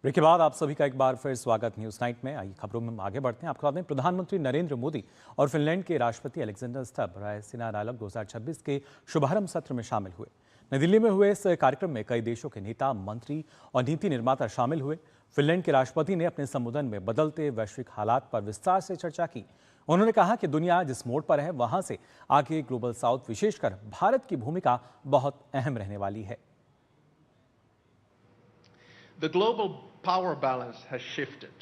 Break के बाद आप सभी का एक बार फिर स्वागत न्यूज नाइट में। आइए खबरों में आगे बढ़ते हैं। आपको बता दें, प्रधानमंत्री नरेंद्र मोदी और फिनलैंड के राष्ट्रपति अलेक्जेंडर स्तब रायसीना डायलॉग 2026 के शुभारंभ सत्र में शामिल हुए। नई दिल्ली में हुए इस कार्यक्रम में कई देशों के नेता, मंत्री और नीति निर्माता शामिल हुए। फिनलैंड के राष्ट्रपति ने अपने संबोधन में बदलते वैश्विक हालात पर विस्तार से चर्चा की। उन्होंने कहा कि दुनिया जिस मोड़ पर है वहां से आगे ग्लोबल साउथ, विशेषकर भारत की भूमिका बहुत अहम रहने वाली है। The global power balance has shifted.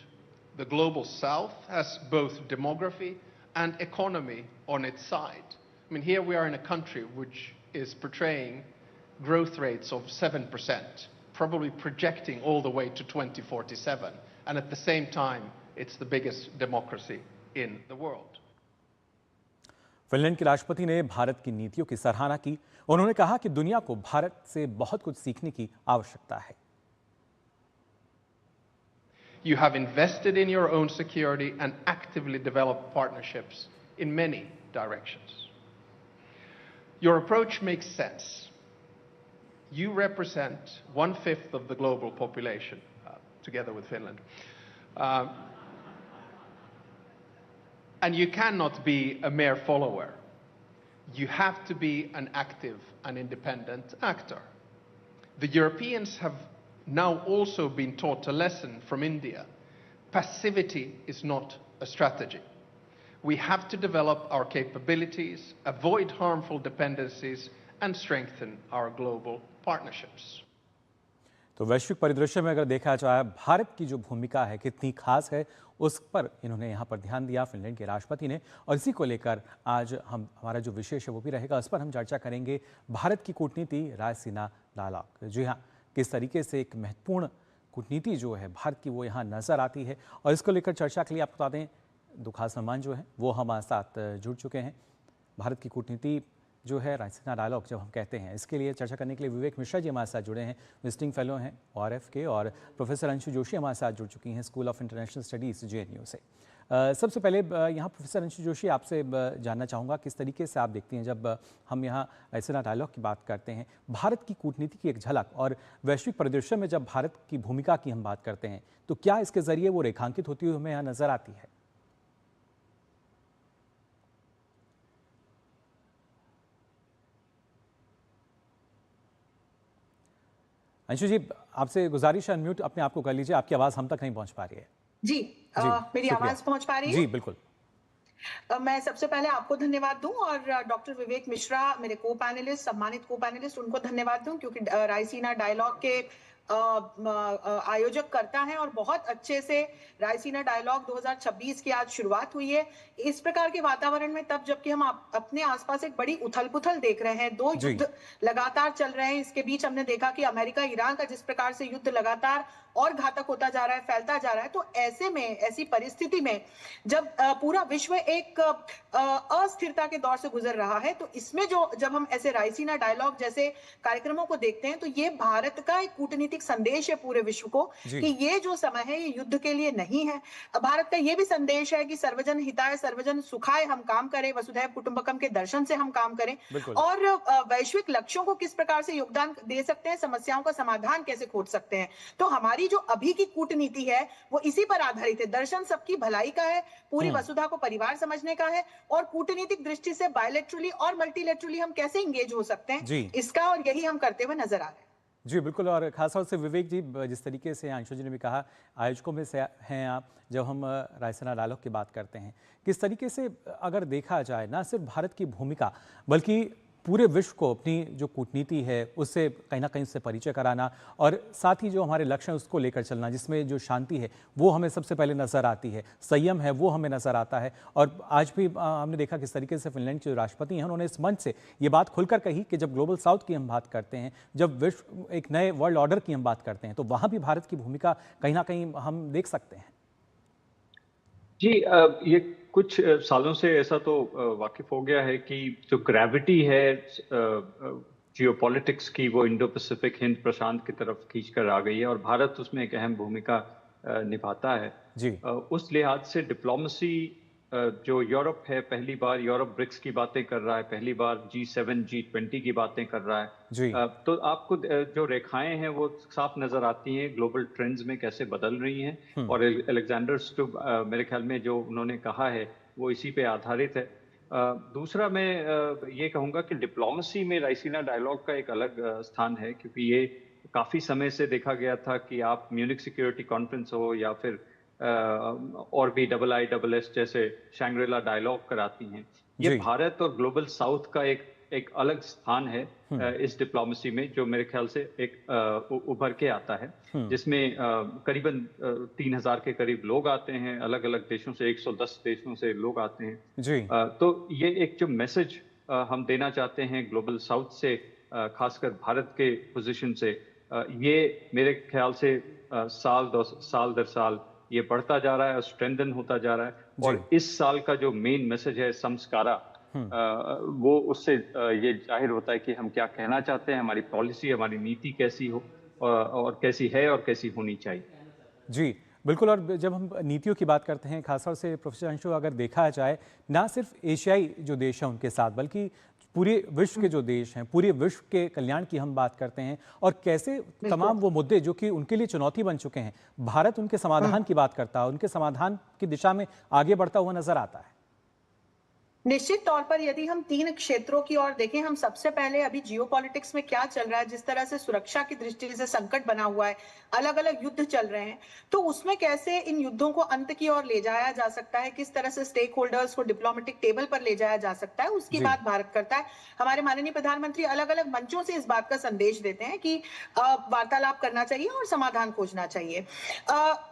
The global south has both demography and economy on its side. I mean, here we are in a country which is portraying growth rates of 7%, probably projecting all the way to 2047, and at the same time, it's the biggest democracy in the world. Finland के राष्ट्रपति ने भारत की नीतियों की सराहना की। उन्होंने कहा कि दुनिया को भारत से बहुत कुछ सीखने की आवश्यकता है। You have invested in your own security and actively developed partnerships in many directions. Your approach makes sense. You represent 1/5 of the global population, together with Finland. And you cannot be a mere follower. You have to be an active and independent actor. The Europeans have now also been taught a lesson from India. Passivity is not a strategy. We have to develop our capabilities, avoid harmful dependencies, and strengthen our global partnerships. तो वैश्विक परिदृश्य में अगर देखा जाए, भारत की जो भूमिका है कितनी खास है, उस पर इन्होंने यहाँ पर ध्यान दिया फिनलैंड के राष्ट्रपति ने। और इसी को लेकर आज हमारा जो विशेष है वो भी रहेगा, उस पर हम चर्चा करेंगे। भारत की कूटनीति, रायसीना डायलॉग, जी हाँ, किस तरीके से एक महत्वपूर्ण कूटनीति जो है भारत की वो यहाँ नजर आती है। और इसको लेकर चर्चा के लिए आपको बता दें, दो खास मेहमान जो हैं वो हमारे साथ जुड़ चुके हैं। भारत की कूटनीति जो है, रायसीना डायलॉग जब हम कहते हैं, इसके लिए चर्चा करने के लिए विवेक मिश्रा जी हमारे साथ जुड़े हैं, विजिटिंग फेलो हैं ORF के, और प्रोफेसर अंशु जोशी हमारे साथ जुड़ चुकी हैं school of international studies JNU से। सबसे पहले यहाँ प्रोफेसर अंशु जोशी, आपसे जानना चाहूँगा किस तरीके से आप देखती हैं जब हम यहाँ रायसीना डायलॉग की बात करते हैं, भारत की कूटनीति की एक झलक, और वैश्विक परिदृश्य में जब भारत की भूमिका की हम बात करते हैं, तो क्या इसके जरिए वो रेखांकित होती हुई हमें यहाँ नजर आती है? अंशु जी, आपसे गुजारिश है, अनम्यूट अपने आप को कर लीजिए, आपकी आवाज़ हम तक नहीं पहुंच पा रही है। जी, मेरी आवाज पहुंच पा रही है? जी बिल्कुल। मैं सबसे पहले आपको धन्यवाद दूं और डॉक्टर विवेक मिश्रा, मेरे को पैनलिस्ट, सम्मानित को पैनलिस्ट, उनको धन्यवाद दूं, क्योंकि रायसीना डायलॉग के आयोजक करता है और बहुत अच्छे से रायसीना डायलॉग 2026 की आज शुरुआत हुई है। इस प्रकार के वातावरण में, तब जबकि हम अपने आसपास एक बड़ी उथल-पुथल देख रहे हैं, दो युद्ध लगातार चल रहे हैं। इसके बीच हमने देखा कि अमेरिका ईरान का जिस प्रकार से युद्ध लगातार और घातक होता जा रहा है, फैलता जा रहा है, तो ऐसे में, ऐसी परिस्थिति में जब पूरा विश्व एक अस्थिरता के दौर से गुजर रहा है, तो इसमें जब हम ऐसे रायसीना डायलॉग जैसे कार्यक्रमों को देखते हैं, तो ये भारत का एक कूटनीतिक संदेश है पूरे विश्व को कि ये जो समय है ये युद्ध के लिए नहीं है। भारत का ये भी संदेश है कि सर्वजन हिताय सर्वजन सुखाय हम काम करें, वसुधैव कुटुंबकम के दर्शन से हम काम करें, और वैश्विक लक्ष्यों को किस प्रकार से योगदान दे सकते हैं, समस्याओं का समाधान कैसे खोज सकते हैं। तो हमारी जो अभी की कूटनीति है वो इसी पर आधारित है। दर्शन सबकी भलाई का है, पूरी वसुधा को परिवार समझने का है, और कूटनीतिक दृष्टि से बायलैटरली और मल्टीलैटरली हम कैसे एंगेज हो सकते हैं, इसका, और यही हम करते हुए नजर आ रहे हैं। जी बिल्कुल। और खासतौर से विवेक जी, जिस तरीके से अंशु जी ने भी कहा, आयोजकों में से हैं आप, जब हम रायसीना डायलॉग की बात करते हैं, किस तरीके से अगर देखा जाए, ना सिर्फ भारत की भूमिका बल्कि पूरे विश्व को अपनी जो कूटनीति है उससे कहीं ना कहीं उससे परिचय कराना, और साथ ही जो हमारे लक्ष्य हैं उसको लेकर चलना, जिसमें जो शांति है वो हमें सबसे पहले नज़र आती है, संयम है वो हमें नज़र आता है। और आज भी हमने देखा किस तरीके से फिनलैंड के जो राष्ट्रपति हैं उन्होंने इस मंच से ये बात खुलकर कही कि जब ग्लोबल साउथ की हम बात करते हैं, जब विश्व एक नए वर्ल्ड ऑर्डर की हम बात करते हैं, तो वहाँ भी भारत की भूमिका कहीं ना कहीं हम देख सकते हैं। जी, ये कुछ सालों से ऐसा तो वाकिफ हो गया है कि जो ग्रेविटी है जियोपॉलिटिक्स की, वो इंडो पैसिफिक, हिंद प्रशांत की तरफ खींच कर आ गई है, और भारत उसमें एक अहम भूमिका निभाता है। जी। उस लिहाज से डिप्लोमेसी जो यूरोप है पहली बार यूरोप ब्रिक्स की बातें कर रहा है, पहली बार G7 G20 की बातें कर रहा है। जी। तो आपको जो रेखाएं हैं वो साफ नजर आती हैं ग्लोबल ट्रेंड्स में कैसे बदल रही हैं। और अलेक्जेंडर स्टुब मेरे ख्याल में जो उन्होंने कहा है वो इसी पे आधारित है। दूसरा मैं ये कहूँगा कि डिप्लोमेसी में राइसीना डायलॉग का एक अलग स्थान है, क्योंकि ये काफ़ी समय से देखा गया था कि आप म्यूनिक सिक्योरिटी कॉन्फ्रेंस हो या फिर और भी IISS जैसे शैंग्रीला डायलॉग कराती हैं। ये जी। भारत और ग्लोबल साउथ का एक अलग स्थान है इस डिप्लोमेसी में, जो मेरे ख्याल से एक उभर के आता है, जिसमें करीबन 3000 के करीब लोग आते हैं अलग अलग देशों से, 110 देशों से लोग आते हैं। जी। तो ये एक जो मैसेज हम देना चाहते हैं ग्लोबल साउथ से, खासकर भारत के पोजीशन से, ये मेरे ख्याल से साल दर साल ये बढ़ता जा रहा है और स्ट्रेंथन होता जा रहा है। और इस साल का जो मेन मैसेज है संस्कारा, वो उससे ये जाहिर होता है कि हम क्या कहना चाहते हैं, हमारी पॉलिसी, हमारी नीति कैसी हो और कैसी है और कैसी होनी चाहिए। जी, बिल्कुल। और जब हम नीतियों की बात करते हैं, खासतौर से प्रोफेसर अंशु, अगर देखा जाए ना सिर्फ एशियाई जो देश हैं उनके साथ, बल्कि पूरे विश्व के जो देश हैं, पूरे विश्व के कल्याण की हम बात करते हैं और कैसे तमाम वो मुद्दे जो कि उनके लिए चुनौती बन चुके हैं, भारत उनके समाधान की बात करता है, उनके समाधान की दिशा में आगे बढ़ता हुआ नजर आता है। निश्चित तौर पर यदि हम 3 क्षेत्रों की ओर देखें, हम सबसे पहले अभी जियोपॉलिटिक्स में क्या चल रहा है, जिस तरह से सुरक्षा की दृष्टि से संकट बना हुआ है, अलग अलग युद्ध चल रहे हैं, तो उसमें कैसे इन युद्धों को अंत की ओर ले जाया जा सकता है, किस तरह से स्टेक होल्डर्स को डिप्लोमेटिक टेबल पर ले जाया जा सकता है, उसकी बात भारत करता है। हमारे माननीय प्रधानमंत्री अलग अलग मंचों से इस बात का संदेश देते हैं कि वार्तालाप करना चाहिए और समाधान खोजना चाहिए।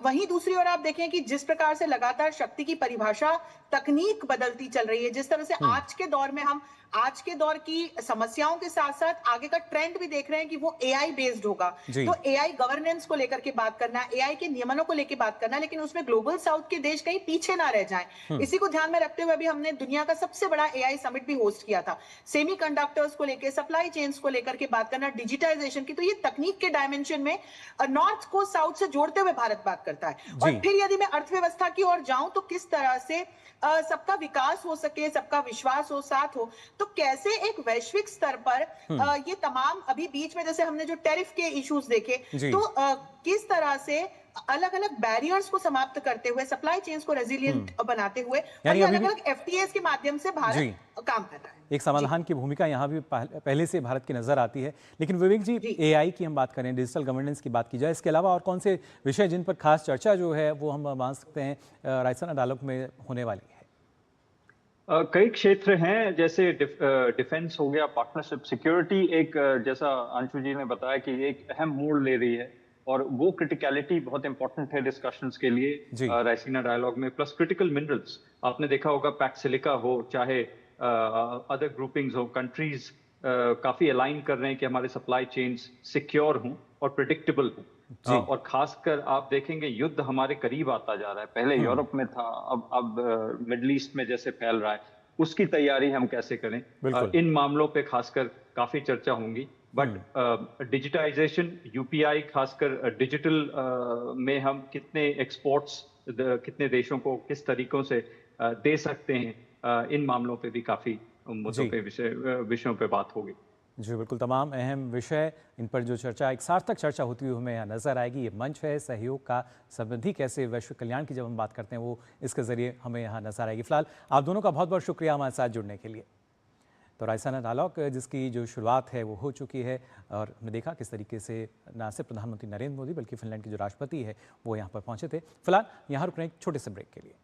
वहीं दूसरी ओर आप देखें कि जिस प्रकार से लगातार शक्ति की परिभाषा, तकनीक बदलती चल रही है, जिस तरह से आज के दौर में हम आज के दौर की समस्याओं के साथ साथ आगे का ट्रेंड भी देख रहे हैं कि वो एआई बेस्ड होगा। तो एआई गवर्नेंस को लेकर के बात करना, एआई के नियमनों को लेकर बात करना, लेकिन उसमें ग्लोबल साउथ के देश कहीं पीछे ना रह जाएं। इसी को ध्यान में रखते हुए अभी हमने दुनिया का सबसे बड़ा एआई समिट भी होस्ट किया था। सेमीकंडक्टर्स को लेकर, सप्लाई चेन्स को लेकर के बात करना, डिजिटाइजेशन की, तो ये तकनीक के डायमेंशन में नॉर्थ को साउथ से जोड़ते हुए भारत बात करता है। और फिर यदि मैं अर्थव्यवस्था की ओर जाऊं तो किस तरह से सबका विकास हो सके, सबका विश्वास हो, साथ हो, तो कैसे एक वैश्विक स्तर पर ये तमाम, अभी बीच में जैसे हमने जो टैरिफ के इश्यूज देखे, तो किस तरह से अलग अलग बैरियर्स को समाप्त करते हुए, सप्लाई चेन्स को रेजिलिएंट बनाते हुए, और ये अलग अलग एफटीएस के माध्यम से भारत काम कर रहा है। एक समाधान की भूमिका यहाँ भी पहले से भारत की नजर आती है। लेकिन विवेक जी, एआई की हम बात करें, डिजिटल गवर्नेंस की बात की जाए, इसके अलावा और कौन से विषय जिन पर खास चर्चा जो है वो हम मान सकते हैं राइसीना डायलॉग में होने वाली है? कई क्षेत्र हैं, जैसे डिफेंस हो गया, पार्टनरशिप, सिक्योरिटी, एक जैसा अंशु जी ने बताया कि एक अहम मोड़ ले रही है और वो क्रिटिकलिटी बहुत इंपॉर्टेंट है डिस्कशंस के लिए राइसीना डायलॉग में। प्लस क्रिटिकल मिनरल्स, आपने देखा होगा पैक्ट सिलिका हो, चाहे अदर ग्रुपिंग्स हो, कंट्रीज काफी अलाइन कर रहे हैं कि हमारे सप्लाई चेन्स सिक्योर हों और प्रिडिक्टेबल हों। और खासकर आप देखेंगे युद्ध हमारे करीब आता जा रहा है, पहले यूरोप में था, अब मिडल ईस्ट में जैसे फैल रहा है, उसकी तैयारी हम कैसे करें, इन मामलों पे खासकर काफी चर्चा होंगी। बट डिजिटाइजेशन, यूपीआई, खासकर डिजिटल में हम कितने एक्सपोर्ट्स कितने देशों को किस तरीकों से दे सकते हैं, इन मामलों पे भी काफी मुद्दों पे विषयों पे बात होगी। जी बिल्कुल, तमाम अहम विषय, इन पर जो चर्चा, एक सार्थक चर्चा होती हुई हमें यहाँ नजर आएगी। ये मंच है सहयोग का, समृद्धि कैसे वैश्विक कल्याण की जब हम बात करते हैं वो इसके जरिए हमें यहाँ नजर आएगी। फिलहाल आप दोनों का बहुत बहुत शुक्रिया हमारे साथ जुड़ने के लिए। तो राइसीना डायलॉग जिसकी जो शुरुआत है वो हो चुकी है और हमने देखा किस तरीके से न सिर्फ प्रधानमंत्री नरेंद्र मोदी बल्कि फिनलैंड के जो राष्ट्रपति है वो यहाँ पर पहुँचे थे। फिलहाल यहाँ रुक रहे हैं एक छोटे से ब्रेक के लिए।